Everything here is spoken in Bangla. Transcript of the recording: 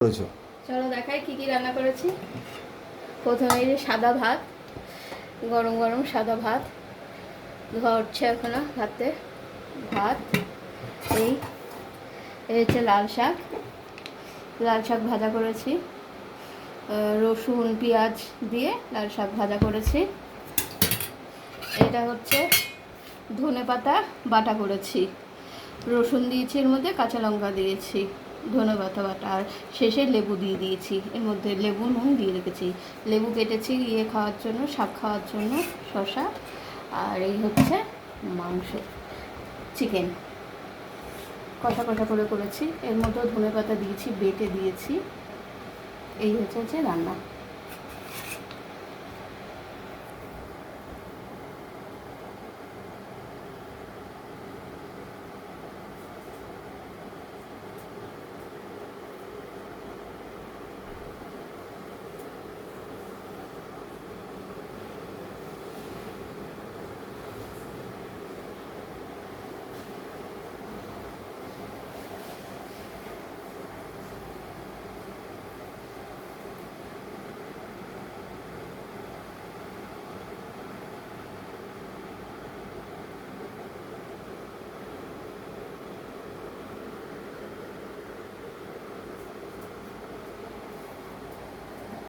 করেছো? চলো দেখাই কি কি রান্না করেছি। প্রথমে এই যে সাদা ভাত, গরম গরম সাদা ভাত ধোয়া উঠছে এখনো। ভাতে ভাত এই এই হচ্ছে লাল শাক ভাজা করেছি, রসুন পেঁয়াজ দিয়ে লাল শাক ভাজা করেছি। এটা হচ্ছে ধনেপাতা বাটা করেছি, রসুন দিয়েছি, এর মধ্যে কাঁচা লঙ্কা দিয়েছি, ধনেপাতা বাটা, আর শেষে লেবু দিয়ে দিয়েছি। এর মধ্যে লেবু নুন দিয়ে রেখেছি, লেবু কেটেছি খাওয়ার জন্য, শাক খাওয়ার জন্য, শসা। আর এই হচ্ছে মাংস, চিকেন কষা কষা করে করেছি, এর মধ্যেও ধনেপাতা দিয়েছি, বেটে দিয়েছি। এই হচ্ছে রান্না।